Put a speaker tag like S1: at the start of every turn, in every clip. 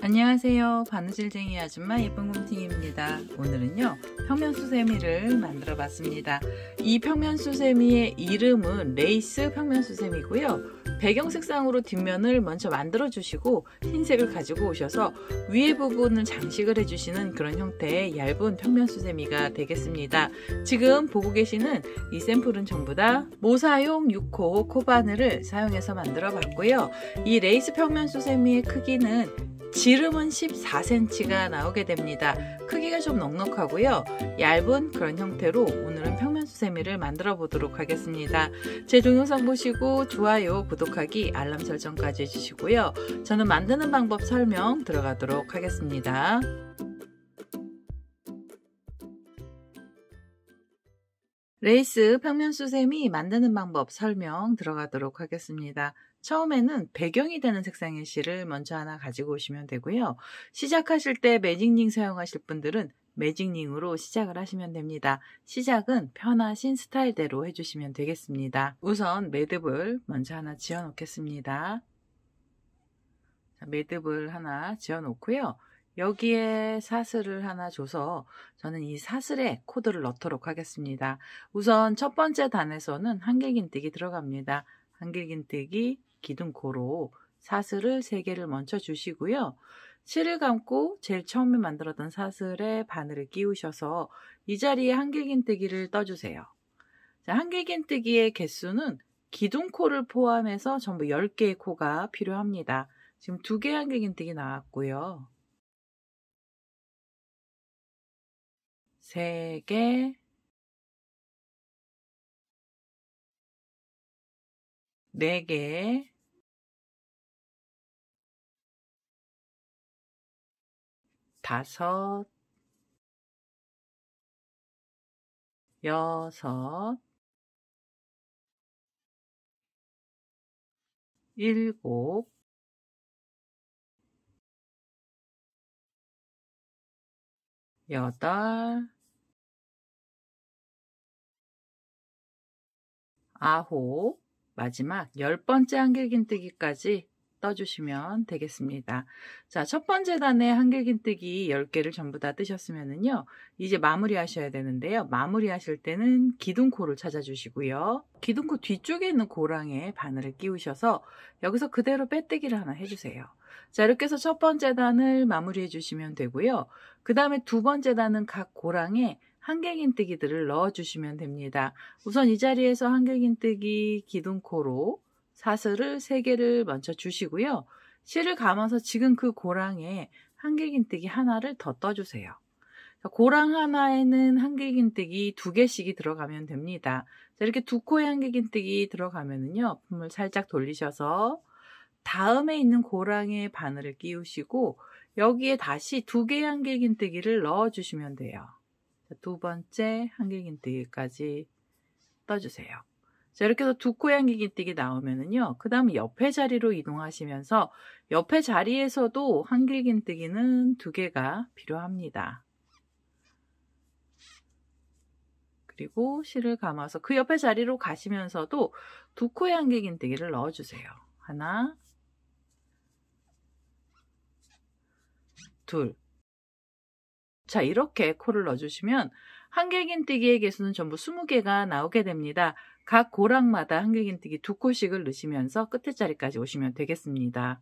S1: 안녕하세요. 바느질쟁이 아줌마 예쁜곰팅입니다. 오늘은요 평면수세미를 만들어 봤습니다. 이 평면수세미의 이름은 레이스 평면수세미고요. 배경 색상으로 뒷면을 먼저 만들어 주시고 흰색을 가지고 오셔서 위에 부분을 장식을 해주시는 그런 형태의 얇은 평면수세미가 되겠습니다. 지금 보고 계시는 이 샘플은 전부 다 모사용 6호 코바늘을 사용해서 만들어 봤고요. 이 레이스 평면수세미의 크기는 지름은 14cm가 나오게 됩니다. 크기가 좀 넉넉하고요. 얇은 그런 형태로 오늘은 평면수세미를 만들어 보도록 하겠습니다. 제 동영상 보시고 좋아요, 구독하기, 알람 설정까지 해주시고요. 저는 만드는 방법 설명 들어가도록 하겠습니다. 레이스 평면수세미 만드는 방법 설명 들어가도록 하겠습니다. 처음에는 배경이 되는 색상의 실을 먼저 하나 가지고 오시면 되고요. 시작하실 때 매직링 사용하실 분들은 매직링으로 시작을 하시면 됩니다. 시작은 편하신 스타일대로 해주시면 되겠습니다. 우선 매듭을 먼저 하나 지어 놓겠습니다. 매듭을 하나 지어 놓고요. 여기에 사슬을 하나 줘서 저는 이 사슬에 코드를 넣도록 하겠습니다. 우선 첫 번째 단에서는 한길긴뜨기 들어갑니다. 한길긴뜨기 기둥코로 사슬을 3개를 먼저 주시고요. 실을 감고 제일 처음에 만들었던 사슬에 바늘을 끼우셔서 이 자리에 한길긴뜨기를 떠주세요. 한길긴뜨기의 개수는 기둥코를 포함해서 전부 10개의 코가 필요합니다. 지금 2개 한길긴뜨기 나왔고요. 3개, 4개, 5, 6, 7, 8, 9, 마지막 10번째 한길긴뜨기까지 떠주시면 되겠습니다. 자, 첫 번째 단에 한길긴뜨기 10개를 전부 다 뜨셨으면은요, 이제 마무리 하셔야 되는데요. 마무리 하실 때는 기둥코를 찾아주시고요. 기둥코 뒤쪽에 있는 고랑에 바늘을 끼우셔서 여기서 그대로 빼뜨기를 하나 해주세요. 자, 이렇게 해서 첫 번째 단을 마무리해 주시면 되고요. 그 다음에 두 번째 단은 각 고랑에 한길긴뜨기들을 넣어주시면 됩니다. 우선 이 자리에서 한길긴뜨기 기둥코로 사슬을 3개를 먼저 주시고요. 실을 감아서 지금 그 고랑에 한길긴뜨기 하나를 더 떠주세요. 고랑 하나에는 한길긴뜨기 2개씩이 들어가면 됩니다. 이렇게 2코의 한길긴뜨기 들어가면은요, 품을 살짝 돌리셔서 다음에 있는 고랑에 바늘을 끼우시고 여기에 다시 2개의 한길긴뜨기를 넣어주시면 돼요. 두 번째 한길긴뜨기까지 떠주세요. 자, 이렇게 해서 2코의 한길긴뜨기 나오면은요, 그 다음 옆에 자리로 이동하시면서 옆에 자리에서도 한길긴뜨기는 2개가 필요합니다. 그리고 실을 감아서 그 옆에 자리로 가시면서도 2코의 한길긴뜨기를 넣어주세요. 하나, 둘. 자, 이렇게 코를 넣어주시면 한길긴뜨기의 개수는 전부 20개가 나오게 됩니다. 각 고랑마다 한길긴뜨기 2코씩을 넣으시면서 끝에 자리까지 오시면 되겠습니다.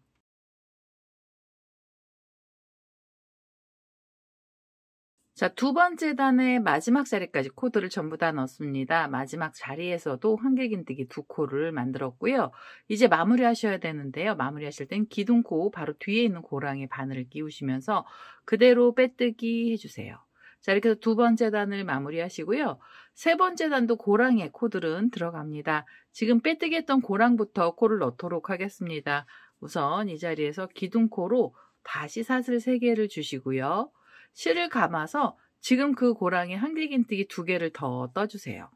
S1: 자, 두 번째 단의 마지막 자리까지 코드를 전부 다 넣습니다. 마지막 자리에서도 한길긴뜨기 2코를 만들었고요. 이제 마무리 하셔야 되는데요. 마무리 하실 땐 기둥코 바로 뒤에 있는 고랑에 바늘을 끼우시면서 그대로 빼뜨기 해주세요. 자, 이렇게 해서 두 번째 단을 마무리 하시고요. 세 번째 단도 고랑에 코들은 들어갑니다. 지금 빼뜨기 했던 고랑부터 코를 넣도록 하겠습니다. 우선 이 자리에서 기둥코로 다시 사슬 3개를 주시고요. 실을 감아서 지금 그 고랑에 한길긴뜨기 2개를 더 떠주세요.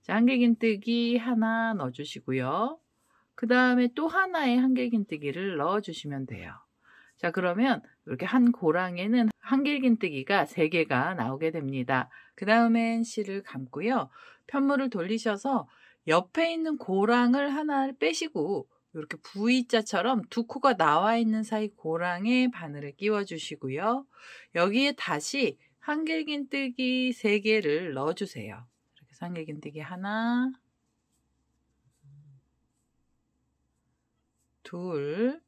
S1: 자, 한길긴뜨기 하나 넣어주시고요. 그 다음에 또 하나의 한길긴뜨기를 넣어주시면 돼요. 자, 그러면 이렇게 한 고랑에는 한길긴뜨기가 3개가 나오게 됩니다. 그 다음엔 실을 감고요. 편물을 돌리셔서 옆에 있는 고랑을 하나 빼시고 이렇게 V자처럼 두 코가 나와 있는 사이 고랑에 바늘을 끼워 주시고요. 여기에 다시 한길긴뜨기 3개를 넣어 주세요. 이렇게 해서 한길긴뜨기 하나, 둘,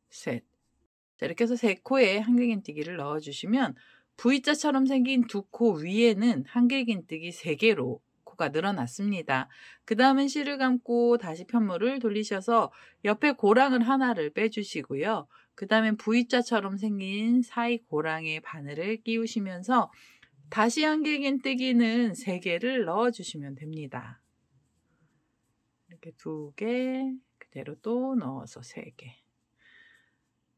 S1: 셋. 자, 이렇게 해서 3코에 한길긴뜨기를 넣어 주시면 V자처럼 생긴 두 코 위에는 한길긴뜨기 3개로 코가 늘어났습니다. 그 다음은 실을 감고 다시 편물을 돌리셔서 옆에 고랑을 하나를 빼주시고요. 그 다음엔 V자처럼 생긴 사이 고랑에 바늘을 끼우시면서 다시 한길긴뜨기는 3개를 넣어주시면 됩니다. 이렇게 2개, 그대로 또 넣어서 3개.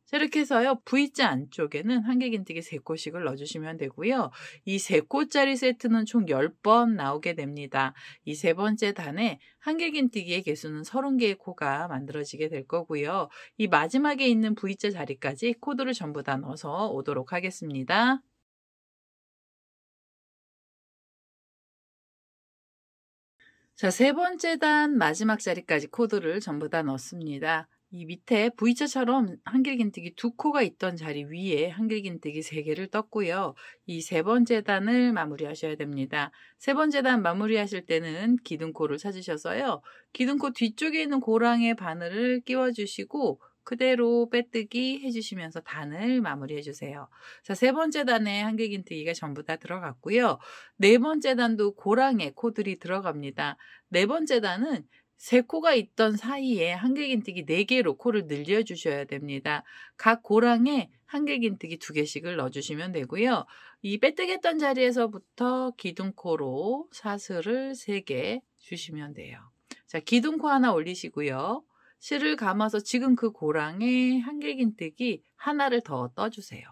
S1: 자, 이렇게 해서요, V자 안쪽에는 한길긴뜨기 3코씩을 넣어주시면 되고요. 이 3코짜리 세트는 총 10번 나오게 됩니다. 이 3번째 단에 한길긴뜨기의 개수는 30개의 코가 만들어지게 될 거고요. 이 마지막에 있는 V자 자리까지 코드를 전부 다 넣어서 오도록 하겠습니다. 자, 3번째 단 마지막 자리까지 코드를 전부 다 넣습니다. 이 밑에 V자처럼 한길긴뜨기 2코가 있던 자리 위에 한길긴뜨기 3개를 떴고요. 이 3번째 단을 마무리하셔야 됩니다. 3번째 단 마무리하실 때는 기둥코를 찾으셔서요. 기둥코 뒤쪽에 있는 고랑에 바늘을 끼워주시고 그대로 빼뜨기 해주시면서 단을 마무리해 주세요. 자, 3번째 단에 한길긴뜨기가 전부 다 들어갔고요. 4번째 단도 고랑에 코들이 들어갑니다. 4번째 단은 3코가 있던 사이에 한길긴뜨기 4개로 코를 늘려주셔야 됩니다. 각 고랑에 한길긴뜨기 2개씩을 넣어주시면 되고요. 이 빼뜨기 했던 자리에서부터 기둥코로 사슬을 3개 주시면 돼요. 자, 기둥코 하나 올리시고요. 실을 감아서 지금 그 고랑에 한길긴뜨기 하나를 더 떠주세요.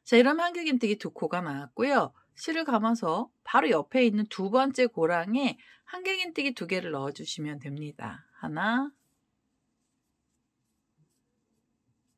S1: 자, 이러면 한길긴뜨기 2코가 나왔고요. 실을 감아서 바로 옆에 있는 2번째 고랑에 한길긴뜨기 2개를 넣어주시면 됩니다. 하나,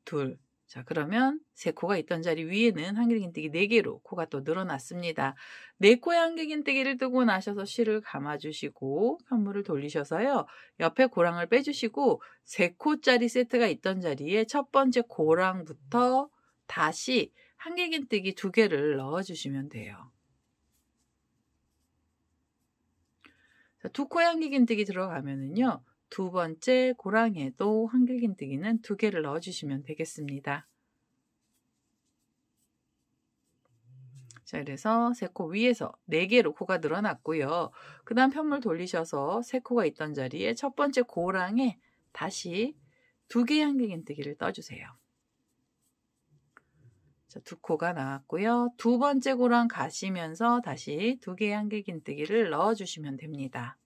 S1: 둘. 자, 그러면 3코가 있던 자리 위에는 한길긴뜨기 4개로 코가 또 늘어났습니다. 4코의 한길긴뜨기를 뜨고 나셔서 실을 감아주시고 편물을 돌리셔서요. 옆에 고랑을 빼주시고 3코짜리 세트가 있던 자리에 첫 번째 고랑부터 다시 한길긴뜨기 2개를 넣어주시면 돼요. 자, 2코의 한길긴뜨기 들어가면은요. 2번째 고랑에도 한길긴뜨기는 2개를 넣어주시면 되겠습니다. 자, 그래서 3코 위에서 4개로 코가 늘어났고요. 그 다음 편물 돌리셔서 3코가 있던 자리에 첫 번째 고랑에 다시 2개의 한길긴뜨기를 떠주세요. 자, 2코가 나왔고요. 2번째 고랑 가시면서 다시 2개의 한길긴뜨기를 넣어주시면 됩니다.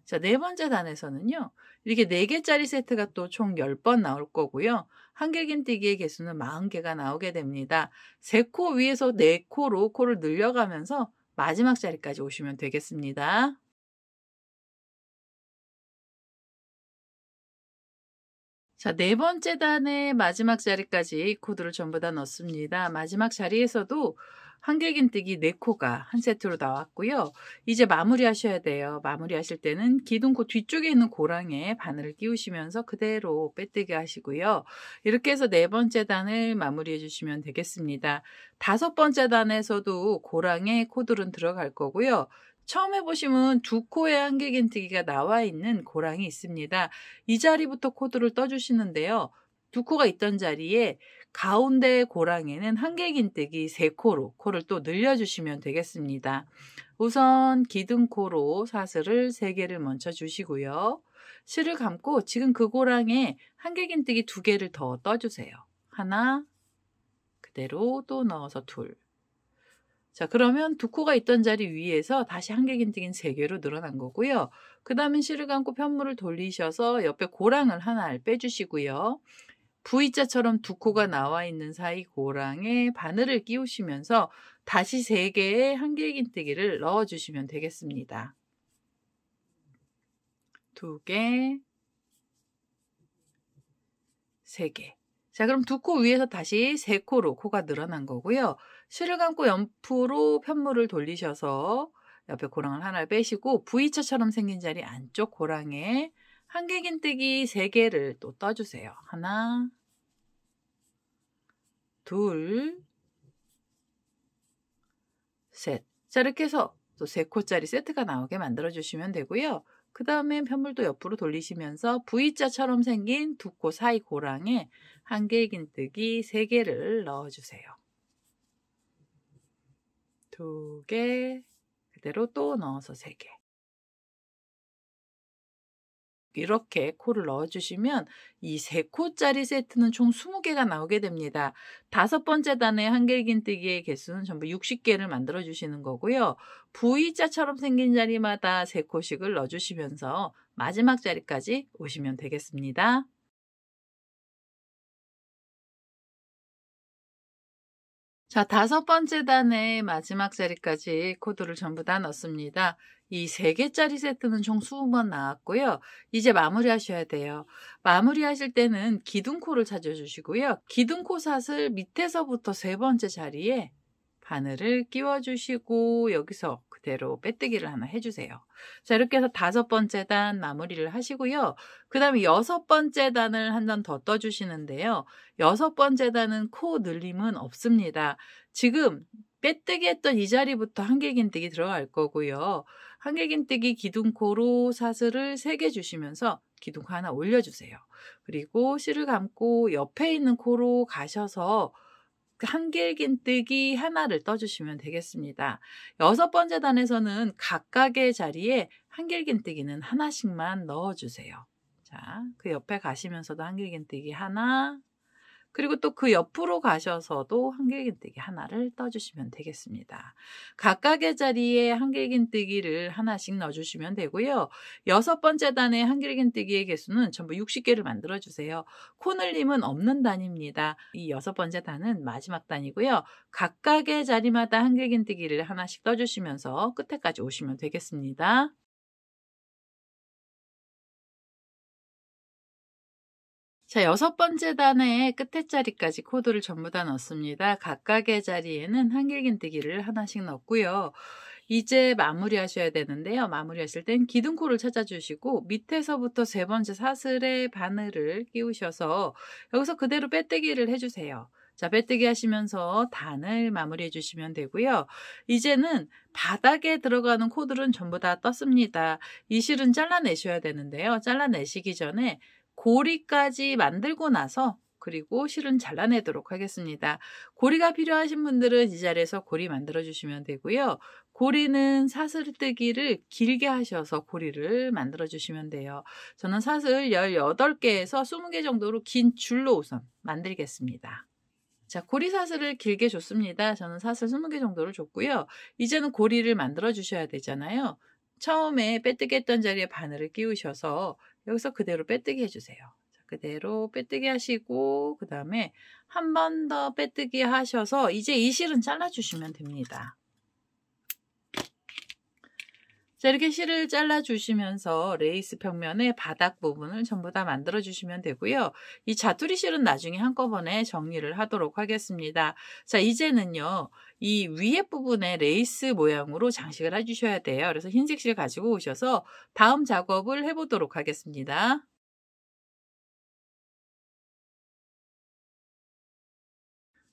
S1: 자, 4번째 단에서는요. 이렇게 4개짜리 세트가 또 총 10번 나올 거고요. 한길긴뜨기의 개수는 40개가 나오게 됩니다. 3코 위에서 4코로 코를 늘려가면서 마지막 자리까지 오시면 되겠습니다. 자, 4번째 단의 마지막 자리까지 코드를 전부 다 넣습니다. 마지막 자리에서도 한길긴뜨기 4코가 한 세트로 나왔고요. 이제 마무리하셔야 돼요. 마무리하실 때는 기둥코 뒤쪽에 있는 고랑에 바늘을 끼우시면서 그대로 빼뜨기 하시고요. 이렇게 해서 4번째 단을 마무리해 주시면 되겠습니다. 5번째 단에서도 고랑에 코들은 들어갈 거고요. 처음 해보시면 2코의 한길긴뜨기가 나와 있는 고랑이 있습니다. 이 자리부터 코드를 떠주시는데요. 2코가 있던 자리에 가운데 고랑에는 한길긴뜨기 3코로 코를 또 늘려주시면 되겠습니다. 우선 기둥코로 사슬을 3개를 먼저 주시고요. 실을 감고 지금 그 고랑에 한길긴뜨기 2개를 더 떠주세요. 하나, 그대로 또 넣어서 둘. 자, 그러면 2코가 있던 자리 위에서 다시 한길긴뜨기는 3개로 늘어난 거고요. 그 다음에 실을 감고 편물을 돌리셔서 옆에 고랑을 하나 빼주시고요. V자처럼 2코가 나와 있는 사이 고랑에 바늘을 끼우시면서 다시 3개의 한길긴뜨기를 넣어주시면 되겠습니다. 2개, 3개. 자, 그럼 두 코 위에서 다시 세 코로 코가 늘어난 거고요. 실을 감고 옆으로 편물을 돌리셔서 옆에 고랑을 하나 빼시고 V자처럼 생긴 자리 안쪽 고랑에 한길긴뜨기 3개를 또 떠주세요. 하나, 둘, 셋. 자, 이렇게 해서 또 3코짜리 세트가 나오게 만들어주시면 되고요. 그 다음에 편물도 옆으로 돌리시면서 V자처럼 생긴 두 코 사이 고랑에 한길긴뜨기 3개를 넣어주세요. 2개, 그대로 또 넣어서 3개. 이렇게 코를 넣어주시면 이 3코짜리 세트는 총 20개가 나오게 됩니다. 5번째 단의 한길긴뜨기의 개수는 전부 60개를 만들어 주시는 거고요. V자처럼 생긴 자리마다 3코씩을 넣어주시면서 마지막 자리까지 오시면 되겠습니다. 자, 5번째 단의 마지막 자리까지 코드를 전부 다 넣습니다. 이 3개짜리 세트는 총 20번 나왔고요. 이제 마무리 하셔야 돼요. 마무리 하실 때는 기둥코를 찾아주시고요. 기둥코 삿을 밑에서부터 3번째 자리에 바늘을 끼워주시고 여기서 그대로 빼뜨기를 하나 해주세요. 자, 이렇게 해서 5번째 단 마무리를 하시고요. 그 다음에 6번째 단을 한 단 더 떠주시는데요. 6번째 단은 코 늘림은 없습니다. 지금 빼뜨기 했던 이 자리부터 한길긴뜨기 들어갈 거고요. 한길긴뜨기 기둥코로 사슬을 3개 주시면서 기둥코 하나 올려주세요. 그리고 실을 감고 옆에 있는 코로 가셔서 한길긴뜨기 하나를 떠주시면 되겠습니다. 6번째 단에서는 각각의 자리에 한길긴뜨기는 하나씩만 넣어주세요. 자, 그 옆에 가시면서도 한길긴뜨기 하나, 그리고 또 그 옆으로 가셔서도 한길긴뜨기 하나를 떠주시면 되겠습니다. 각각의 자리에 한길긴뜨기를 하나씩 넣어주시면 되고요. 6번째 단의 한길긴뜨기의 개수는 전부 60개를 만들어주세요. 코늘림은 없는 단입니다. 이 6번째 단은 마지막 단이고요. 각각의 자리마다 한길긴뜨기를 하나씩 떠주시면서 끝에까지 오시면 되겠습니다. 자, 6번째 단의 끝에 자리까지 코드를 전부 다 넣습니다. 각각의 자리에는 한길긴뜨기를 하나씩 넣고요. 이제 마무리 하셔야 되는데요. 마무리 하실 땐 기둥코를 찾아주시고 밑에서부터 3번째 사슬에 바늘을 끼우셔서 여기서 그대로 빼뜨기를 해주세요. 자, 빼뜨기 하시면서 단을 마무리해 주시면 되고요. 이제는 바닥에 들어가는 코들은 전부 다 떴습니다. 이 실은 잘라내셔야 되는데요. 잘라내시기 전에 고리까지 만들고 나서 그리고 실은 잘라내도록 하겠습니다. 고리가 필요하신 분들은 이 자리에서 고리 만들어 주시면 되고요. 고리는 사슬뜨기를 길게 하셔서 고리를 만들어 주시면 돼요. 저는 사슬 18개에서 20개 정도로 긴 줄로 우선 만들겠습니다. 자, 고리 사슬을 길게 줬습니다. 저는 사슬 20개 정도를 줬고요. 이제는 고리를 만들어 주셔야 되잖아요. 처음에 빼뜨기 했던 자리에 바늘을 끼우셔서 여기서 그대로 빼뜨기 해주세요. 자, 그대로 빼뜨기 하시고 그 다음에 한 번 더 빼뜨기 하셔서 이제 이 실은 잘라주시면 됩니다. 자, 이렇게 실을 잘라주시면서 레이스 평면의 바닥 부분을 전부 다 만들어주시면 되고요. 이 자투리 실은 나중에 한꺼번에 정리를 하도록 하겠습니다. 자, 이제는요. 이 위에 부분에 레이스 모양으로 장식을 해주셔야 돼요. 그래서 흰색 실 가지고 오셔서 다음 작업을 해보도록 하겠습니다.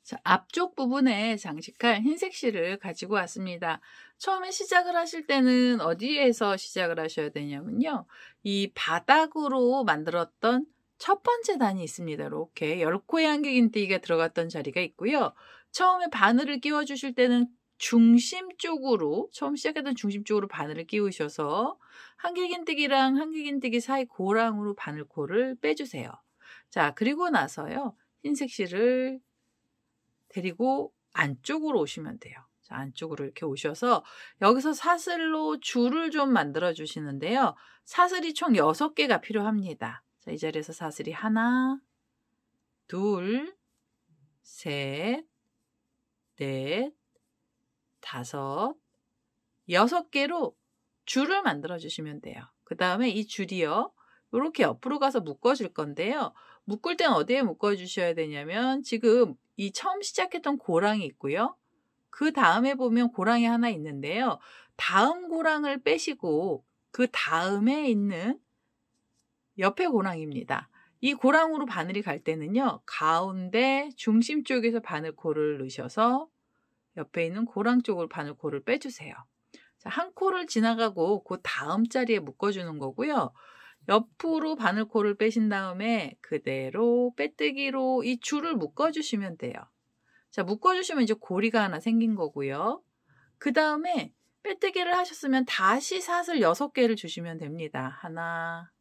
S1: 자, 앞쪽 부분에 장식할 흰색 실을 가지고 왔습니다. 처음에 시작을 하실 때는 어디에서 시작을 하셔야 되냐면요. 이 바닥으로 만들었던 첫 번째 단이 있습니다. 이렇게 10코의 한길긴뜨기가 들어갔던 자리가 있고요. 처음에 바늘을 끼워 주실 때는 중심 쪽으로, 처음 시작했던 중심 쪽으로 바늘을 끼우셔서 한길긴뜨기랑 한길긴뜨기 사이 고랑으로 바늘코를 빼주세요. 자, 그리고 나서요. 흰색 실을 데리고 안쪽으로 오시면 돼요. 자, 안쪽으로 이렇게 오셔서 여기서 사슬로 줄을 좀 만들어 주시는데요. 사슬이 총 6개가 필요합니다. 자, 이 자리에서 사슬이 하나, 둘, 셋, 넷, 다섯, 6개로 줄을 만들어 주시면 돼요. 그 다음에 이 줄이요. 이렇게 옆으로 가서 묶어줄 건데요. 묶을 땐 어디에 묶어 주셔야 되냐면 지금 이 처음 시작했던 고랑이 있고요. 그 다음에 보면 고랑이 하나 있는데요. 다음 고랑을 빼시고 그 다음에 있는 옆에 고랑입니다. 이 고랑으로 바늘이 갈 때는요. 가운데 중심 쪽에서 바늘코를 넣으셔서 옆에 있는 고랑 쪽으로 바늘코를 빼주세요. 자, 한 코를 지나가고 그 다음 자리에 묶어주는 거고요. 옆으로 바늘코를 빼신 다음에 그대로 빼뜨기로 이 줄을 묶어주시면 돼요. 자, 묶어주시면 이제 고리가 하나 생긴 거고요. 그 다음에 빼뜨기를 하셨으면 다시 사슬 6개를 주시면 됩니다. 하나,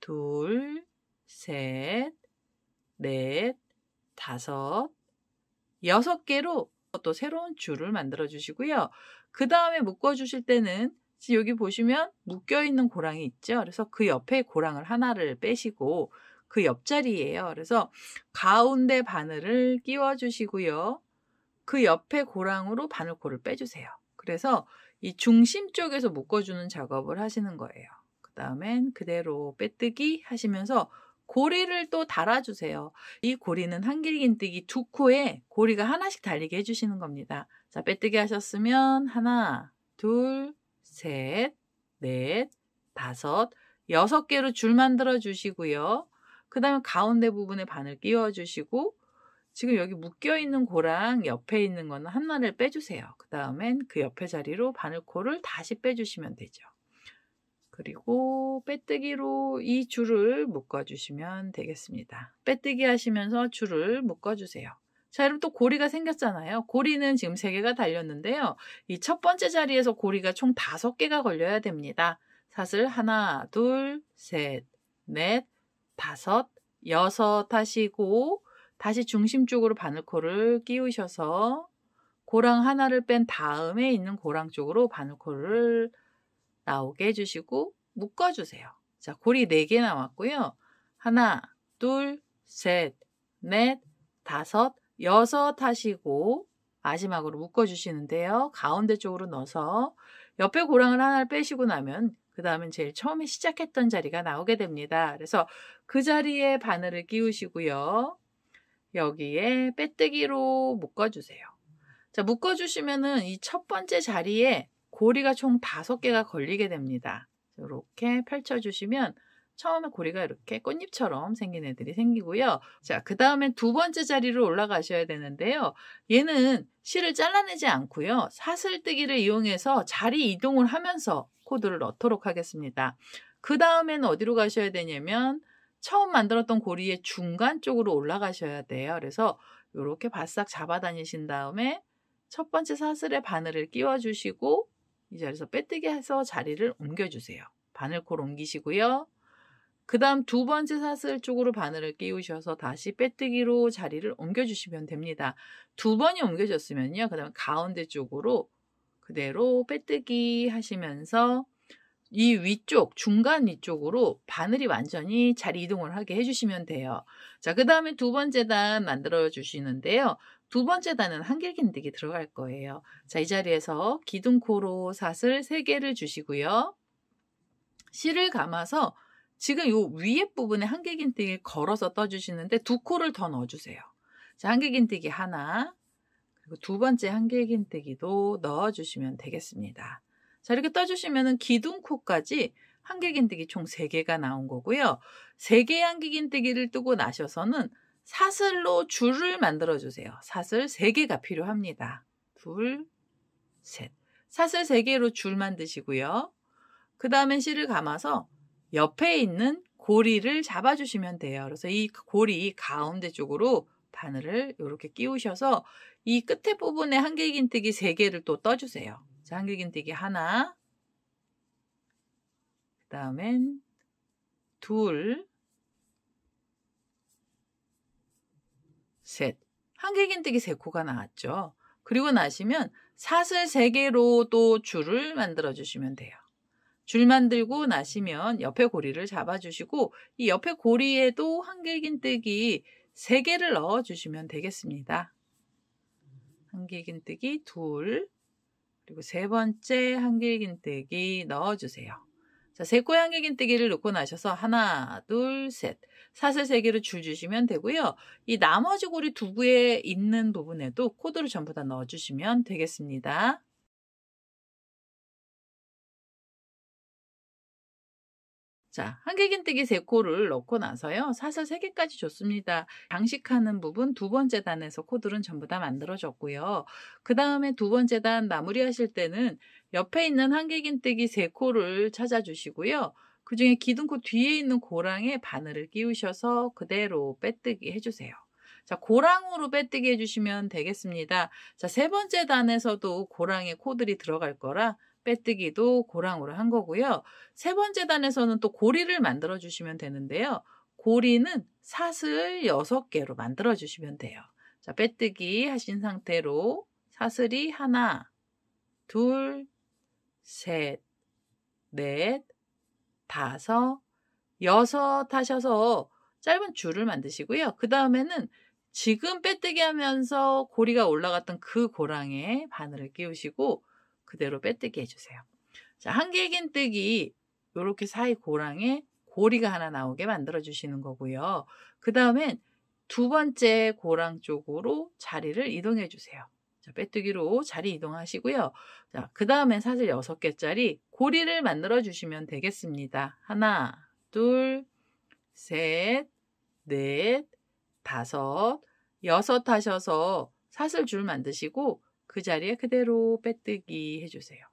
S1: 둘, 셋, 넷, 다섯, 6개로 또 새로운 줄을 만들어 주시고요. 그 다음에 묶어 주실 때는 여기 보시면 묶여 있는 고랑이 있죠. 그래서 그 옆에 고랑을 하나를 빼시고 그 옆자리예요. 그래서 가운데 바늘을 끼워 주시고요. 그 옆에 고랑으로 바늘코를 빼주세요. 그래서 이 중심 쪽에서 묶어주는 작업을 하시는 거예요. 그 다음엔 그대로 빼뜨기 하시면서 고리를 또 달아주세요. 이 고리는 한길긴뜨기 2코에 고리가 하나씩 달리게 해주시는 겁니다. 자, 빼뜨기 하셨으면 하나, 둘, 셋, 넷, 다섯, 6개로 줄 만들어 주시고요. 그 다음에 가운데 부분에 바늘 끼워 주시고 지금 여기 묶여있는 고랑 옆에 있는 거는 하나를 빼주세요. 그 다음엔 그 옆에 자리로 바늘코를 다시 빼주시면 되죠. 그리고 빼뜨기로 이 줄을 묶어주시면 되겠습니다. 빼뜨기 하시면서 줄을 묶어주세요. 자, 여러분 또 고리가 생겼잖아요. 고리는 지금 3개가 달렸는데요. 이 첫 번째 자리에서 고리가 총 5개가 걸려야 됩니다. 사슬 하나, 둘, 셋, 넷, 다섯, 6 하시고 다시 중심 쪽으로 바늘코를 끼우셔서 고랑 하나를 뺀 다음에 있는 고랑 쪽으로 바늘코를 나오게 해주시고 묶어주세요. 자, 고리 4개 나왔고요. 하나, 둘, 셋, 넷, 다섯, 6 하시고 마지막으로 묶어주시는데요. 가운데 쪽으로 넣어서 옆에 고랑을 하나를 빼시고 나면 그 다음엔 제일 처음에 시작했던 자리가 나오게 됩니다. 그래서 그 자리에 바늘을 끼우시고요. 여기에 빼뜨기로 묶어주세요. 자, 묶어주시면은 이 첫 번째 자리에 고리가 총 5개가 걸리게 됩니다. 이렇게 펼쳐주시면 처음에 고리가 이렇게 꽃잎처럼 생긴 애들이 생기고요. 자, 그 다음에 두 번째 자리로 올라가셔야 되는데요. 얘는 실을 잘라내지 않고요. 사슬뜨기를 이용해서 자리 이동을 하면서 코드를 넣도록 하겠습니다. 그 다음에는 어디로 가셔야 되냐면 처음 만들었던 고리의 중간 쪽으로 올라가셔야 돼요. 그래서 이렇게 바싹 잡아 다니신 다음에 첫 번째 사슬에 바늘을 끼워주시고 이 자리에서 빼뜨기 해서 자리를 옮겨주세요. 바늘코를 옮기시고요. 그 다음 두 번째 사슬 쪽으로 바늘을 끼우셔서 다시 빼뜨기로 자리를 옮겨주시면 됩니다. 2번이 옮겨졌으면요. 그 다음에 가운데 쪽으로 그대로 빼뜨기 하시면서 이 위쪽, 중간 위쪽으로 바늘이 완전히 자리 이동을 하게 해주시면 돼요. 자, 그 다음에 두 번째 단 만들어 주시는데요. 두 번째 단은 한길긴뜨기 들어갈 거예요. 자, 이 자리에서 기둥코로 사슬 3개를 주시고요. 실을 감아서 지금 요 위에 부분에 한길긴뜨기를 걸어서 떠주시는데 2코를 더 넣어주세요. 자, 한길긴뜨기 하나, 그리고 두 번째 한길긴뜨기도 넣어주시면 되겠습니다. 자, 이렇게 떠주시면은 기둥코까지 한길긴뜨기 총 3개가 나온 거고요. 3개의 한길긴뜨기를 뜨고 나셔서는 사슬로 줄을 만들어 주세요. 사슬 3개가 필요합니다. 둘, 셋. 사슬 3개로 줄 만드시고요. 그 다음에 실을 감아서 옆에 있는 고리를 잡아주시면 돼요. 그래서 이 고리 가운데 쪽으로 바늘을 이렇게 끼우셔서 이 끝에 부분에 한길긴뜨기 3개를 또 떠주세요. 자, 한길긴뜨기 하나, 그 다음엔 둘, 셋. 한길긴뜨기 3코가 나왔죠. 그리고 나시면 사슬 3개로 또 줄을 만들어 주시면 돼요. 줄 만들고 나시면 옆에 고리를 잡아주시고 이 옆에 고리에도 한길긴뜨기 3개를 넣어 주시면 되겠습니다. 한길긴뜨기 둘, 그리고 세 번째 한길긴뜨기 넣어주세요. 자, 세 코의 한길긴뜨기를 놓고 나셔서 하나, 둘, 셋. 사슬 3개로 줄 주시면 되고요. 이 나머지 고리 두부에 있는 부분에도 코드를 전부 다 넣어주시면 되겠습니다. 자, 한길긴뜨기 3코를 넣고 나서요. 사슬 3개까지 줬습니다. 장식하는 부분 두 번째 단에서 코드는 전부 다 만들어졌고요. 그 다음에 두 번째 단 마무리하실 때는 옆에 있는 한길긴뜨기 3코를 찾아주시고요. 그 중에 기둥코 뒤에 있는 고랑에 바늘을 끼우셔서 그대로 빼뜨기 해주세요. 자, 고랑으로 빼뜨기 해주시면 되겠습니다. 자, 세 번째 단에서도 고랑에 코들이 들어갈 거라 빼뜨기도 고랑으로 한 거고요. 세 번째 단에서는 또 고리를 만들어 주시면 되는데요. 고리는 사슬 6개로 만들어 주시면 돼요. 자, 빼뜨기 하신 상태로 사슬이 하나, 둘, 셋, 넷, 다섯, 여섯 하셔서 짧은 줄을 만드시고요. 그 다음에는 지금 빼뜨기 하면서 고리가 올라갔던 그 고랑에 바늘을 끼우시고 그대로 빼뜨기 해주세요. 자, 한길긴뜨기 이렇게 사이 고랑에 고리가 하나 나오게 만들어 주시는 거고요. 그 다음엔 두 번째 고랑 쪽으로 자리를 이동해 주세요. 자, 빼뜨기로 자리 이동하시고요. 자, 그 다음엔 사슬 6개짜리 고리를 만들어 주시면 되겠습니다. 하나, 둘, 셋, 넷, 다섯, 여섯 하셔서 사슬 줄 만드시고 그 자리에 그대로 빼뜨기 해주세요.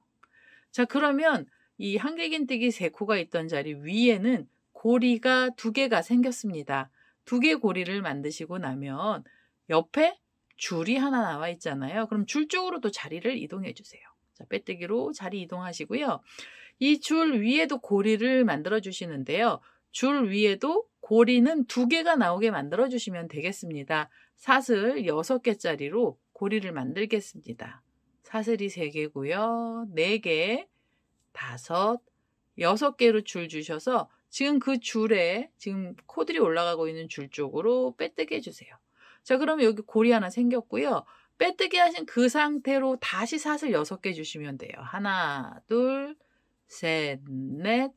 S1: 자, 그러면 이 한길긴뜨기 3코가 있던 자리 위에는 고리가 2개가 생겼습니다. 2개 고리를 만드시고 나면 옆에 줄이 하나 나와 있잖아요. 그럼 줄 쪽으로 또 자리를 이동해 주세요. 자, 빼뜨기로 자리 이동하시고요. 이 줄 위에도 고리를 만들어 주시는데요. 줄 위에도 고리는 2개가 나오게 만들어 주시면 되겠습니다. 사슬 6개짜리로 고리를 만들겠습니다. 사슬이 3개고요. 4개, 5, 6개로 줄 주셔서 지금 그 줄에 지금 코들이 올라가고 있는 줄 쪽으로 빼뜨기 해주세요. 자, 그러면 여기 고리 하나 생겼고요. 빼뜨기 하신 그 상태로 다시 사슬 6개 주시면 돼요. 하나, 둘, 셋, 넷,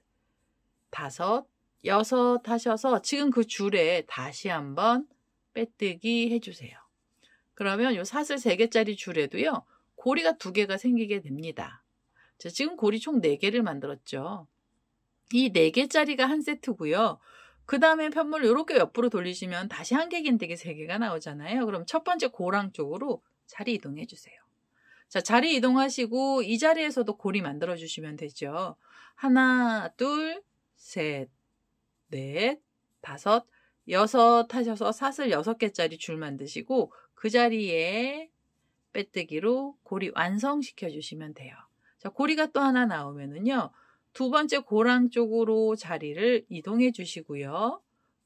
S1: 다섯, 여섯 하셔서 지금 그 줄에 다시 한번 빼뜨기 해주세요. 그러면 요 사슬 3개짜리 줄에도요. 고리가 2개가 생기게 됩니다. 자, 지금 고리 총 4개를 만들었죠. 이 4개짜리가 한 세트고요. 그 다음에 편물을 이렇게 옆으로 돌리시면 다시 한길긴뜨기 3개가 나오잖아요. 그럼 첫 번째 고랑 쪽으로 자리 이동해 주세요. 자, 자리 이동하시고 이 자리에서도 고리 만들어 주시면 되죠. 하나, 둘, 셋, 넷, 다섯, 여섯 하셔서 사슬 6개짜리 줄 만드시고 그 자리에 빼뜨기로 고리 완성시켜 주시면 돼요. 자, 고리가 또 하나 나오면은요. 두 번째 고랑 쪽으로 자리를 이동해 주시고요.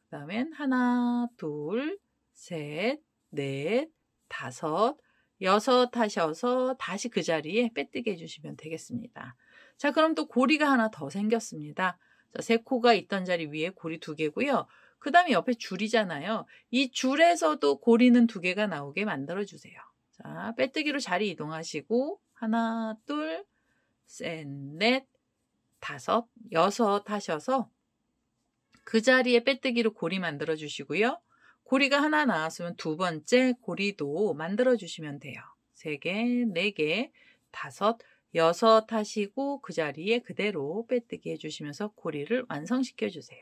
S1: 그 다음엔 하나, 둘, 셋, 넷, 다섯, 여섯 하셔서 다시 그 자리에 빼뜨기 해주시면 되겠습니다. 자, 그럼 또 고리가 하나 더 생겼습니다. 자, 3코가 있던 자리 위에 고리 2개고요. 그 다음에 옆에 줄이잖아요. 이 줄에서도 고리는 2개가 나오게 만들어주세요. 자, 빼뜨기로 자리 이동하시고 하나, 둘, 셋, 넷, 다섯, 여섯 하셔서 그 자리에 빼뜨기로 고리 만들어 주시고요. 고리가 하나 나왔으면 두 번째 고리도 만들어 주시면 돼요. 3개, 4개, 5, 6 하시고 그 자리에 그대로 빼뜨기 해주시면서 고리를 완성시켜 주세요.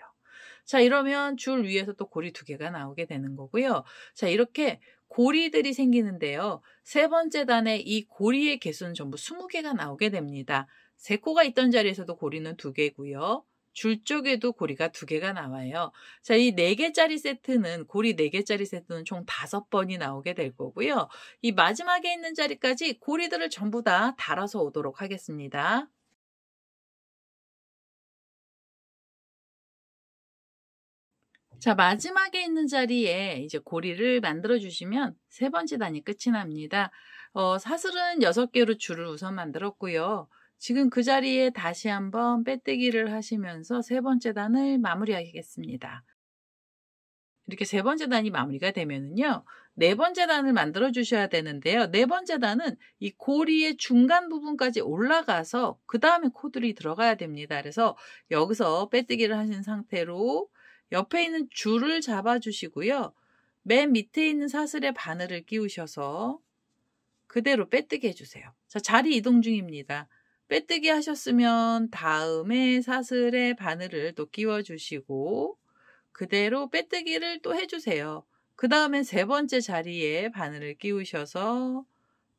S1: 자, 이러면 줄 위에서 또 고리 2개가 나오게 되는 거고요. 자, 이렇게 고리들이 생기는데요. 세 번째 단에 이 고리의 개수는 전부 20개가 나오게 됩니다. 3코가 있던 자리에서도 고리는 2개고요. 줄 쪽에도 고리가 2개가 나와요. 자, 이 4개짜리 세트는 고리 4개짜리 세트는 총 5번이 나오게 될 거고요. 이 마지막에 있는 자리까지 고리들을 전부 다 달아서 오도록 하겠습니다. 자, 마지막에 있는 자리에 이제 고리를 만들어 주시면 세 번째 단이 끝이 납니다. 사슬은 6개로 줄을 우선 만들었고요. 지금 그 자리에 다시 한번 빼뜨기를 하시면서 세 번째 단을 마무리하겠습니다. 이렇게 세 번째 단이 마무리가 되면은요, 네 번째 단을 만들어 주셔야 되는데요. 네 번째 단은 이 고리의 중간 부분까지 올라가서 그 다음에 코들이 들어가야 됩니다. 그래서 여기서 빼뜨기를 하신 상태로 옆에 있는 줄을 잡아 주시고요. 맨 밑에 있는 사슬에 바늘을 끼우셔서 그대로 빼뜨기 해주세요. 자, 자리 이동 중입니다. 빼뜨기 하셨으면 다음에 사슬에 바늘을 또 끼워주시고 그대로 빼뜨기를 또 해주세요. 그 다음에 세 번째 자리에 바늘을 끼우셔서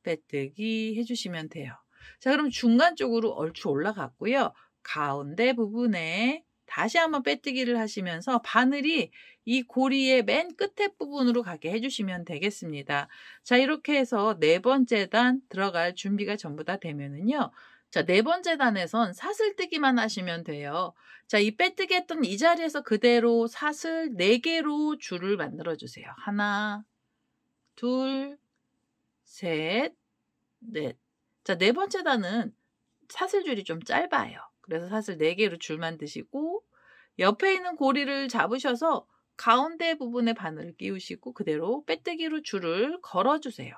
S1: 빼뜨기 해주시면 돼요. 자, 그럼 중간 쪽으로 얼추 올라갔고요. 가운데 부분에 다시 한번 빼뜨기를 하시면서 바늘이 이 고리의 맨 끝에 부분으로 가게 해주시면 되겠습니다. 자, 이렇게 해서 네 번째 단 들어갈 준비가 전부 다 되면은요. 자, 네 번째 단에선 사슬뜨기만 하시면 돼요. 자, 이 빼뜨기 했던 이 자리에서 그대로 사슬 4개로 줄을 만들어 주세요. 하나, 둘, 셋, 넷. 자, 네 번째 단은 사슬줄이 좀 짧아요. 그래서 사슬 4개로 줄 만드시고 옆에 있는 고리를 잡으셔서 가운데 부분에 바늘을 끼우시고 그대로 빼뜨기로 줄을 걸어주세요.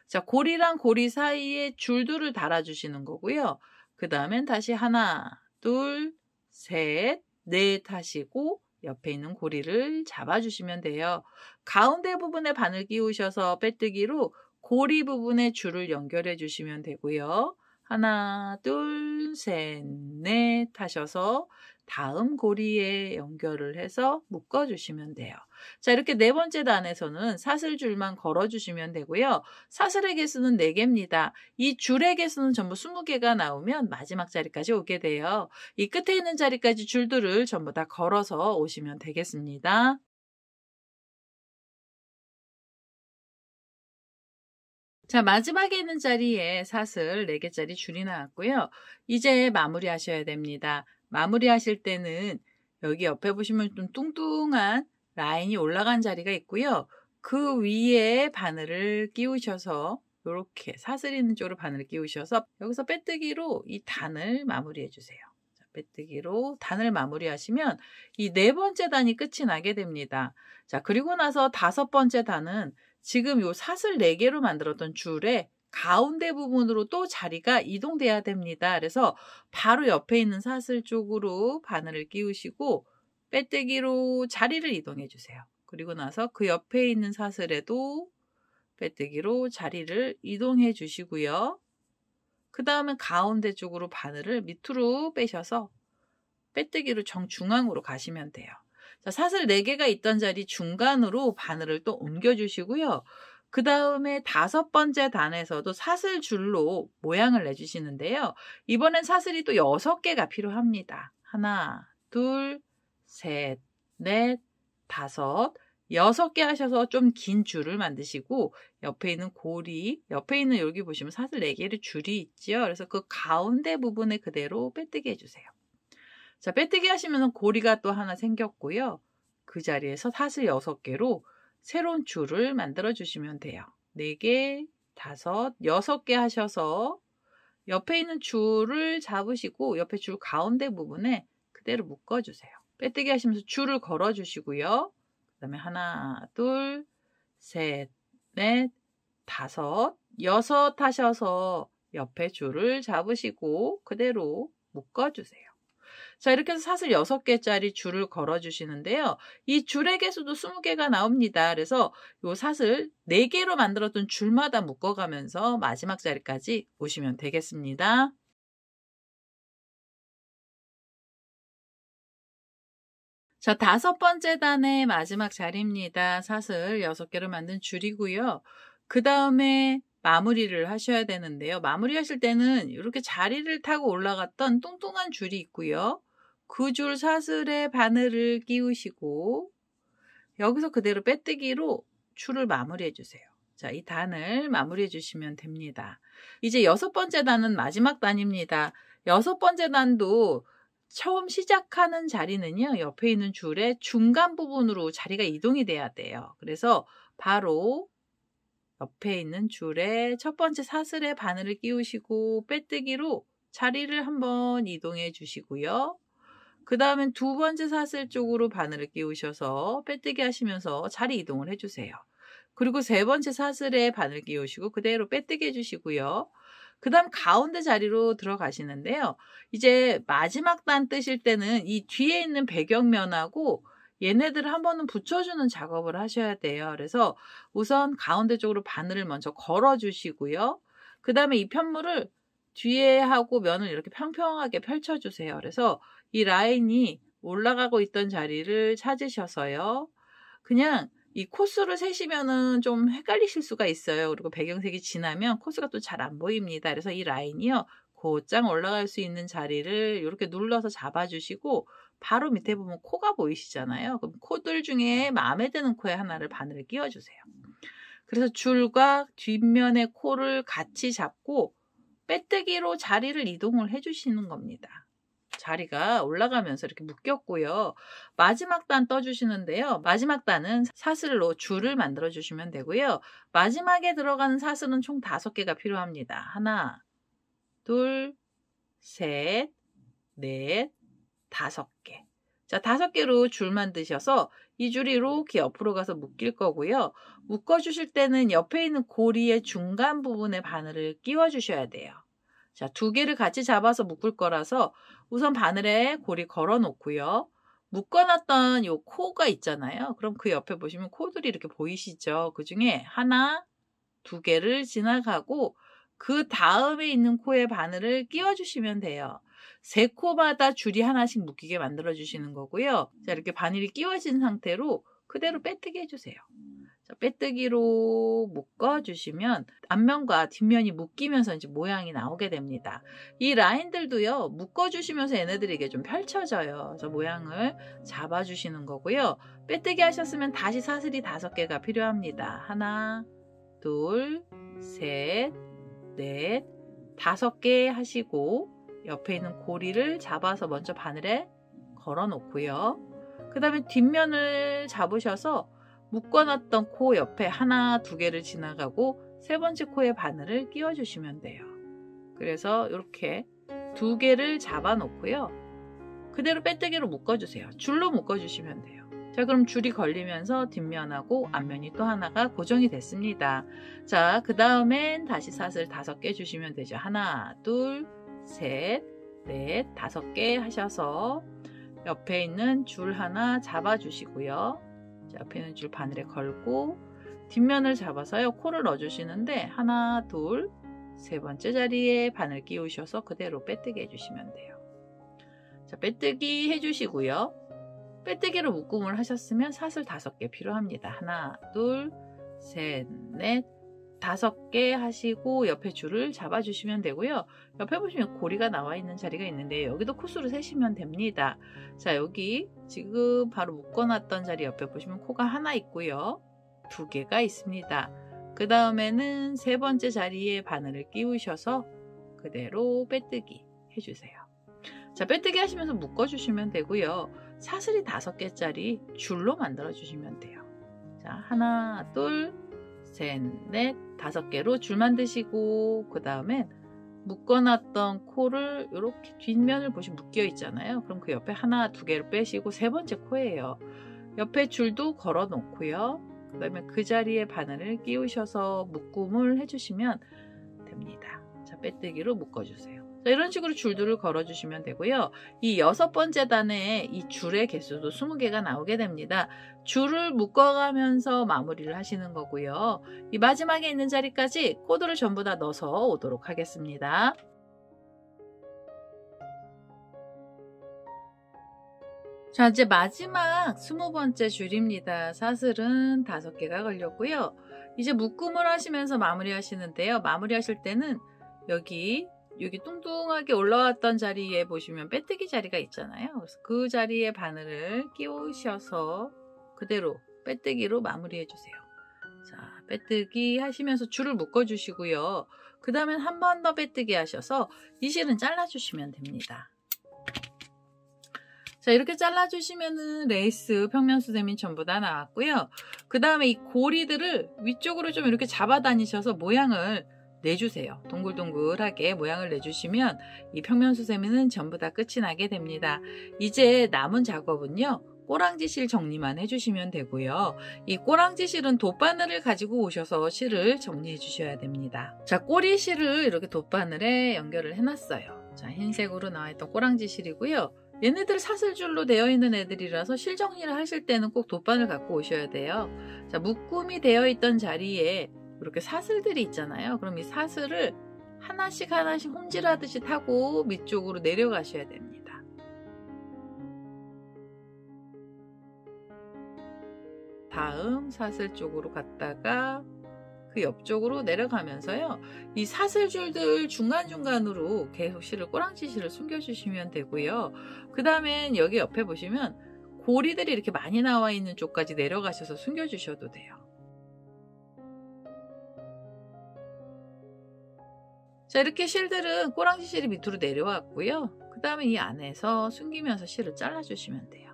S1: 자, 고리랑 고리 사이에 줄들을 달아주시는 거고요. 그 다음엔 다시 하나, 둘, 셋, 넷 하시고 옆에 있는 고리를 잡아주시면 돼요. 가운데 부분에 바늘 끼우셔서 빼뜨기로 고리 부분에 줄을 연결해 주시면 되고요. 하나, 둘, 셋, 넷 하셔서 다음 고리에 연결을 해서 묶어주시면 돼요. 자, 이렇게 네 번째 단에서는 사슬줄만 걸어주시면 되고요. 사슬의 개수는 4개입니다. 이 줄의 개수는 전부 20개가 나오면 마지막 자리까지 오게 돼요. 이 끝에 있는 자리까지 줄들을 전부 다 걸어서 오시면 되겠습니다. 자, 마지막에 있는 자리에 사슬 4개짜리 줄이 나왔고요. 이제 마무리 하셔야 됩니다. 마무리 하실 때는 여기 옆에 보시면 좀 뚱뚱한 라인이 올라간 자리가 있고요. 그 위에 바늘을 끼우셔서 이렇게 사슬 있는 쪽으로 바늘을 끼우셔서 여기서 빼뜨기로 이 단을 마무리해 주세요. 자, 빼뜨기로 단을 마무리 하시면 이 네 번째 단이 끝이 나게 됩니다. 자, 그리고 나서 다섯 번째 단은 지금 요 사슬 4개로 만들었던 줄에 가운데 부분으로 또 자리가 이동돼야 됩니다. 그래서 바로 옆에 있는 사슬 쪽으로 바늘을 끼우시고 빼뜨기로 자리를 이동해 주세요. 그리고 나서 그 옆에 있는 사슬에도 빼뜨기로 자리를 이동해 주시고요. 그 다음에 가운데 쪽으로 바늘을 밑으로 빼셔서 빼뜨기로 정중앙으로 가시면 돼요. 자, 사슬 4개가 있던 자리 중간으로 바늘을 또 옮겨주시고요. 그 다음에 다섯 번째 단에서도 사슬 줄로 모양을 내주시는데요. 이번엔 사슬이 또 6개가 필요합니다. 하나, 둘, 셋, 넷, 다섯, 6개 하셔서 좀 긴 줄을 만드시고 옆에 있는 고리, 옆에 있는 여기 보시면 사슬 4개의 줄이 있죠. 그래서 그 가운데 부분에 그대로 빼뜨기 해주세요. 자, 빼뜨기 하시면 고리가 또 하나 생겼고요. 그 자리에서 사슬 6개로 새로운 줄을 만들어 주시면 돼요. 4개, 5, 6개 하셔서 옆에 있는 줄을 잡으시고 옆에 줄 가운데 부분에 그대로 묶어주세요. 빼뜨기 하시면서 줄을 걸어 주시고요. 그 다음에 하나, 둘, 셋, 넷, 다섯, 6 하셔서 옆에 줄을 잡으시고 그대로 묶어주세요. 자, 이렇게 해서 사슬 6개짜리 줄을 걸어 주시는데요. 이 줄의 개수도 20개가 나옵니다. 그래서 요 사슬 4개로 만들었던 줄마다 묶어가면서 마지막 자리까지 오시면 되겠습니다. 자, 다섯 번째 단의 마지막 자리입니다. 사슬 6개로 만든 줄이고요. 그 다음에 마무리를 하셔야 되는데요. 마무리 하실 때는 이렇게 자리를 타고 올라갔던 뚱뚱한 줄이 있고요. 그 줄 사슬에 바늘을 끼우시고 여기서 그대로 빼뜨기로 줄을 마무리해 주세요. 자, 이 단을 마무리해 주시면 됩니다. 이제 6번째 단은 마지막 단입니다. 6번째 단도 처음 시작하는 자리는요. 옆에 있는 줄의 중간 부분으로 자리가 이동이 돼야 돼요. 그래서 바로 옆에 있는 줄에 첫 번째 사슬에 바늘을 끼우시고 빼뜨기로 자리를 한번 이동해 주시고요. 그 다음엔 두 번째 사슬 쪽으로 바늘을 끼우셔서 빼뜨기 하시면서 자리 이동을 해주세요. 그리고 세 번째 사슬에 바늘 끼우시고 그대로 빼뜨기 해주시고요. 그 다음 가운데 자리로 들어가시는데요. 이제 마지막 단 뜨실 때는 이 뒤에 있는 배경면하고 얘네들을 한 번은 붙여주는 작업을 하셔야 돼요. 그래서 우선 가운데 쪽으로 바늘을 먼저 걸어주시고요. 그 다음에 이 편물을 뒤에 하고 면을 이렇게 평평하게 펼쳐주세요. 그래서 이 라인이 올라가고 있던 자리를 찾으셔서요. 그냥 이 코스를 세시면은 좀 헷갈리실 수가 있어요. 그리고 배경색이 진하면 코스가 또 잘 안 보입니다. 그래서 이 라인이요. 곧장 올라갈 수 있는 자리를 이렇게 눌러서 잡아주시고 바로 밑에 보면 코가 보이시잖아요. 그럼 코들 중에 마음에 드는 코에 하나를 바늘을 끼워주세요. 그래서 줄과 뒷면의 코를 같이 잡고 빼뜨기로 자리를 이동을 해주시는 겁니다. 자리가 올라가면서 이렇게 묶였고요. 마지막 단 떠주시는데요. 마지막 단은 사슬로 줄을 만들어 주시면 되고요. 마지막에 들어가는 사슬은 총 5개가 필요합니다. 하나, 둘, 셋, 넷, 5개. 자, 5개로 줄 만드셔서 이 줄이 이렇게 옆으로 가서 묶일 거고요. 묶어주실 때는 옆에 있는 고리의 중간 부분에 바늘을 끼워 주셔야 돼요. 자, 2개를 같이 잡아서 묶을 거라서 우선 바늘에 고리 걸어 놓고요. 묶어놨던 요 코가 있잖아요. 그럼 그 옆에 보시면 코들이 이렇게 보이시죠? 그 중에 하나, 2개를 지나가고 그 다음에 있는 코에 바늘을 끼워주시면 돼요. 3코마다 줄이 하나씩 묶이게 만들어 주시는 거고요. 자, 이렇게 바늘이 끼워진 상태로 그대로 빼뜨기 해주세요. 자, 빼뜨기로 묶어주시면 앞면과 뒷면이 묶이면서 이제 모양이 나오게 됩니다. 이 라인들도요, 묶어주시면서 얘네들이 이게 좀 펼쳐져요. 그래서 모양을 잡아주시는 거고요. 빼뜨기 하셨으면 다시 사슬이 5개가 필요합니다. 하나, 둘, 셋, 넷, 5개 하시고 옆에 있는 고리를 잡아서 먼저 바늘에 걸어 놓고요. 그 다음에 뒷면을 잡으셔서 묶어놨던 코 옆에 하나, 2개를 지나가고 3번째 코에 바늘을 끼워주시면 돼요. 그래서 이렇게 2개를 잡아 놓고요. 그대로 빼뜨기로 묶어주세요. 줄로 묶어주시면 돼요. 자, 그럼 줄이 걸리면서 뒷면하고 앞면이 또 하나가 고정이 됐습니다. 자, 그 다음엔 다시 사슬 5개 주시면 되죠. 하나, 둘, 셋, 넷, 5개 하셔서 옆에 있는 줄 하나 잡아주시고요. 자, 옆에 있는 줄 바늘에 걸고 뒷면을 잡아서요. 코를 넣어주시는데 하나, 둘, 3번째 자리에 바늘 끼우셔서 그대로 빼뜨기 해주시면 돼요. 자, 빼뜨기 해주시고요. 빼뜨기로 묶음을 하셨으면 사슬 5개 필요합니다. 하나, 둘, 셋, 넷, 5개 하시고 옆에 줄을 잡아주시면 되고요. 옆에 보시면 고리가 나와 있는 자리가 있는데 여기도 코수를 세시면 됩니다. 자, 여기 지금 바로 묶어놨던 자리 옆에 보시면 코가 하나 있고요. 2개가 있습니다. 그 다음에는 3번째 자리에 바늘을 끼우셔서 그대로 빼뜨기 해주세요. 자, 빼뜨기 하시면서 묶어주시면 되고요. 사슬이 5개짜리 줄로 만들어 주시면 돼요. 자, 하나, 둘, 셋, 넷, 5개로 줄 만드시고 그 다음에 묶어놨던 코를 이렇게 뒷면을 보시면 묶여 있잖아요. 그럼 그 옆에 하나, 2개를 빼시고 3번째 코예요. 옆에 줄도 걸어 놓고요. 그 다음에 그 자리에 바늘을 끼우셔서 묶음을 해주시면 됩니다. 자, 빼뜨기로 묶어주세요. 자, 이런 식으로 줄들을 걸어주시면 되고요. 이 6번째 단에 이 줄의 개수도 20개가 나오게 됩니다. 줄을 묶어가면서 마무리를 하시는 거고요. 이 마지막에 있는 자리까지 코드를 전부 다 넣어서 오도록 하겠습니다. 자, 이제 마지막 20번째 줄입니다. 사슬은 5개가 걸렸고요. 이제 묶음을 하시면서 마무리 하시는데요. 마무리 하실 때는 여기 뚱뚱하게 올라왔던 자리에 보시면 빼뜨기 자리가 있잖아요. 그래서 그 자리에 바늘을 끼우셔서 그대로 빼뜨기로 마무리 해주세요. 자, 빼뜨기 하시면서 줄을 묶어 주시고요. 그 다음엔 한 번 더 빼뜨기 하셔서 이 실은 잘라 주시면 됩니다. 자, 이렇게 잘라주시면은 레이스 평면 수세미 전부 다 나왔고요. 그 다음에 이 고리들을 위쪽으로 좀 이렇게 잡아 다니셔서 모양을 내주세요. 동글동글하게 모양을 내주시면 이 평면수세미는 전부 다 끝이 나게 됩니다. 이제 남은 작업은요. 꼬랑지 실 정리만 해주시면 되고요. 이 꼬랑지 실은 돗바늘을 가지고 오셔서 실을 정리해 주셔야 됩니다. 자, 꼬리 실을 이렇게 돗바늘에 연결을 해놨어요. 자, 흰색으로 나와있던 꼬랑지 실이고요. 얘네들 사슬줄로 되어 있는 애들이라서 실 정리를 하실 때는 꼭 돗바늘 갖고 오셔야 돼요. 자, 묶음이 되어 있던 자리에 이렇게 사슬들이 있잖아요. 그럼 이 사슬을 하나씩 홈질하듯이 타고 밑쪽으로 내려가셔야 됩니다. 다음 사슬 쪽으로 갔다가 그 옆쪽으로 내려가면서요. 이 사슬줄들 중간중간으로 계속 실을 꼬랑지 실을 숨겨주시면 되고요. 그 다음엔 여기 옆에 보시면 고리들이 이렇게 많이 나와 있는 쪽까지 내려가셔서 숨겨주셔도 돼요. 자, 이렇게 실들은 꼬랑지 실이 밑으로 내려왔고요. 그 다음에 이 안에서 숨기면서 실을 잘라주시면 돼요.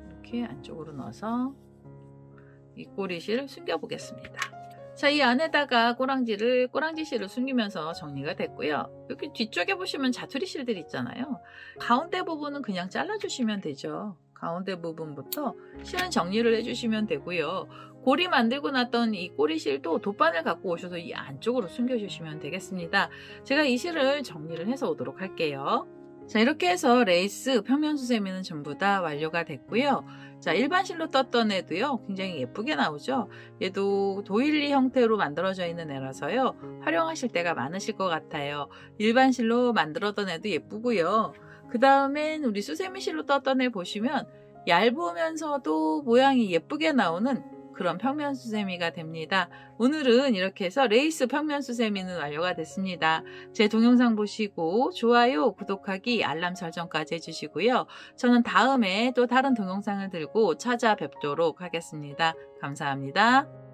S1: 이렇게 안쪽으로 넣어서 이 꼬리실을 숨겨 보겠습니다. 자, 이 안에다가 꼬랑지 실을 숨기면서 정리가 됐고요. 여기 뒤쪽에 보시면 자투리 실들 있잖아요. 가운데 부분은 그냥 잘라주시면 되죠. 가운데 부분부터 실은 정리를 해주시면 되고요. 고리 만들고 났던 이 꼬리실도 돗바늘 갖고 오셔서 이 안쪽으로 숨겨주시면 되겠습니다. 제가 이 실을 정리를 해서 오도록 할게요. 자, 이렇게 해서 레이스 평면수세미는 전부 다 완료가 됐고요. 자, 일반 실로 떴던 애도요, 굉장히 예쁘게 나오죠. 얘도 도일리 형태로 만들어져 있는 애라서요, 활용하실 때가 많으실 것 같아요. 일반 실로 만들었던 애도 예쁘고요. 그 다음엔 우리 수세미 실로 떴던 애 보시면 얇으면서도 모양이 예쁘게 나오는 그런 평면수세미가 됩니다. 오늘은 이렇게 해서 레이스 평면수세미는 완료가 됐습니다. 제 동영상 보시고 좋아요, 구독하기, 알람 설정까지 해주시고요. 저는 다음에 또 다른 동영상을 들고 찾아뵙도록 하겠습니다. 감사합니다.